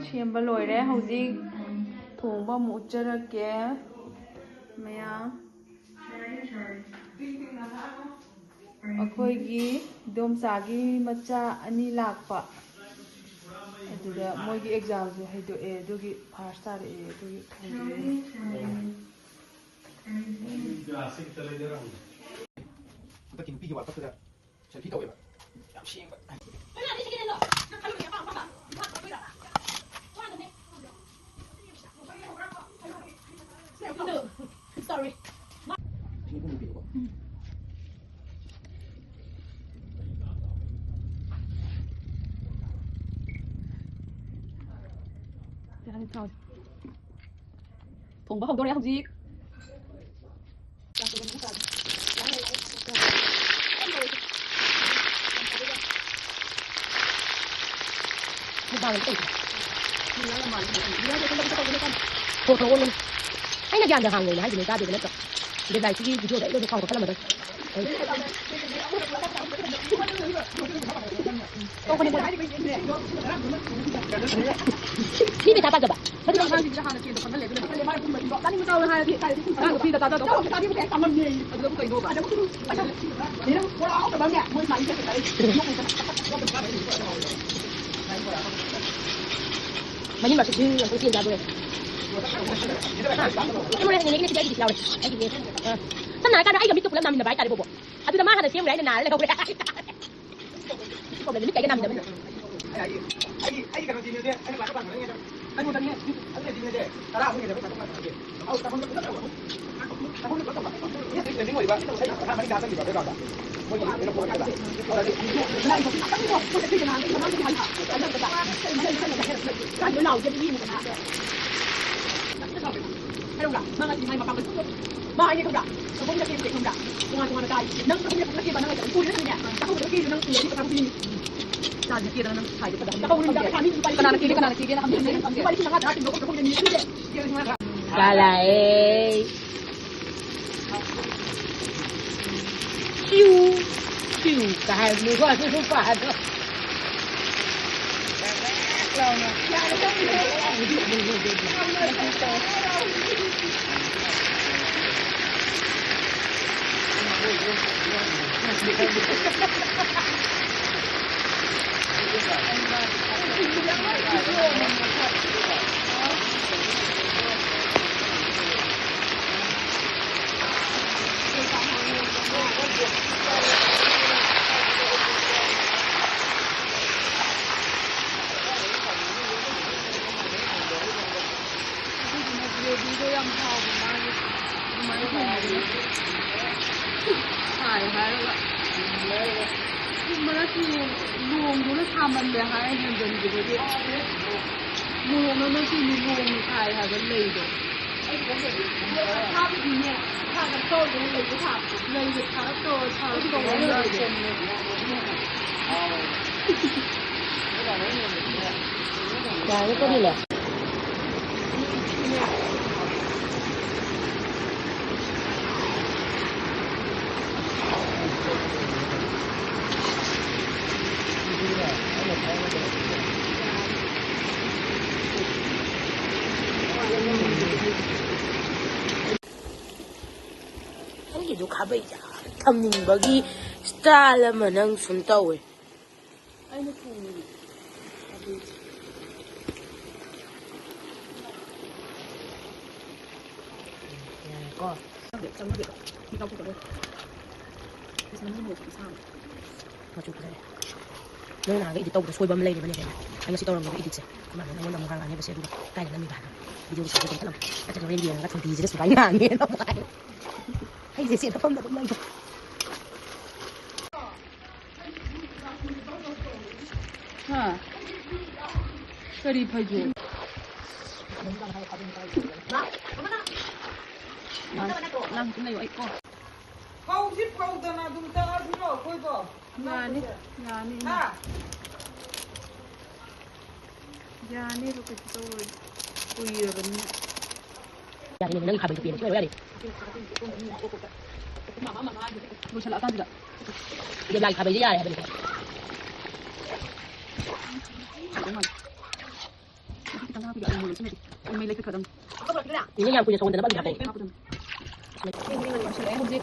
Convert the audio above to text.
เชียมบะลอยได้เขาจิถุงบะหมูจระแกไม่อ่ะꯑꯩꯈꯣꯏꯒꯤ ꯗꯣꯝꯆꯥꯒꯤ ꯃꯆꯥ ꯑꯅꯤ ꯂꯥꯛꯄ ꯑꯗꯨꯗ ꯃꯣꯏꯒꯤ ꯑꯦꯛꯖꯥꯝꯁꯨ ꯍꯩꯗꯣꯛꯑꯦ ꯑꯗꯨꯒꯤ ꯐꯥꯔꯁ ꯇꯥꯔꯛꯑꯦ ꯑꯗꯨꯒꯤ ꯍꯟꯗꯛꯀꯤ ꯅꯨꯄꯤꯒꯤ ꯋꯥꯠꯄꯗꯨꯗ ꯁꯦꯜꯐꯤ ꯇꯧꯋꯦꯕ ꯌꯥꯝ ꯁꯦꯡꯕ Sorry. Thùng bao hồng đâu đấy, hồng gì? Một bao tiền. Cô thấu luôn. Anh là gì ăn được hàng người này, gì người ta được cái đấy. Đến này chỉ video đấy, không có cái làm được. Đi về ta bao giờ bạn? Bây giờ hàng gì ra hàng là tiền được, còn nó lấy cái này mai cũng mình gọi, đang sao hai thì tại hàng phi ta đâu, ta đi cái cầm gì, nó cũng tiền đồ bạn. Đi đâu, có áo cái bao nhiêu, mới mày cái đấy. Mà nhưng mà cái là cái tiền ra rồi. Cái này cái gì đâu đấy. Cái gì? Sắp này cái đó ai cầm tiếp tục làm mình là bãi tại bộ bộ. À tôi đã mang hàng xiêm đấy này lại không đấy. Không phải cái năm đấy. Ai cái gì nữa anh làm các bạn nói nghe không? Anh muốn nghe, anh cái gì nữa đấy? Ta làm cái gì đấy các bạn nói. Ta không có nhất định người bạn, ta mới ra cái gì vào cái đó. Mỗi người nó có cái gì. Lại không có cái gì nào, nó nói cái gì. Cái chỗ nào cái gì mà cái hay không đã, mang cái gì mà bằng cái thuốc, mà anh không đã, không có cái gì không đã, ngoài cái nâng cái gì mà nâng cái cùi đấy nhỉ, ta không có cái gì nâng cùi thì ta không đi, ta chỉ kia nâng phải cái đó, không được cái này, cái này nó không được, cái này nó đã thì nó không được như thế, cái này, chiu chiu cái này gọi là không phải đâu.มันเลยให้เงินเดือนอยู่ดีมูลมันไม่ใช่มูลไทยค่ะมันเลยเลยถ้าไปดูเนี่ยถ้ามันโตเลยเลยก็ถามเลยจะท้าโตท้าตรงเลยอย่างนี้ก็นี่แหละดูขาไปจ้าทำหนึ่งบางทีสตาร์แล้วมันนั่งสุนทรเว้ยไอ้นี่คือก็เด็กจังเด็กที่เราพูดกันเลยที่ฉันไม่หมดที่สร้างมาจุดเลยเรื่องอะไรที่โตจะช่วยบำเพ็ญมันเนี่ยไอ้เรื่องที่โตเราไม่ได้ดิเซ่มาเนี่ยเราทำงานเนี่ยไปเสียดูใกล้แล้วมีบ้านวิดีโอที่เราทำอาจจะเราเรียนเรียนก็ทำดีจะได้สบายงานเนี่ยเราไปให้เสียทั้งหมดเลยฮะสวัสดีพ่อจูนั่งกินอะไรอยู่ไอ้ก้อนเขาคิดเขาจะมาดูตาดูหรอคุยบ่ยานี่เราไปตัวคุยกันยานี่นั่งขับไปตัวเปลี่ยนช่วยไว้ดิ လိုချက်လာအတန်းကြည့် ဒီလိုက်ခါပေးရရတယ်ဟဲ့ တယ်မှာဒီကနေ့ကလည်းမလို့စနေအမေလေးကတော့ဟုတ်ပါလား ဒီနေ့ညကိုရဆုံးတယ်ဘာဖြစ်လဲ ဟုတ်တယ်ဒီနေ့လည်းရှိတယ်ဟုတ်တယ်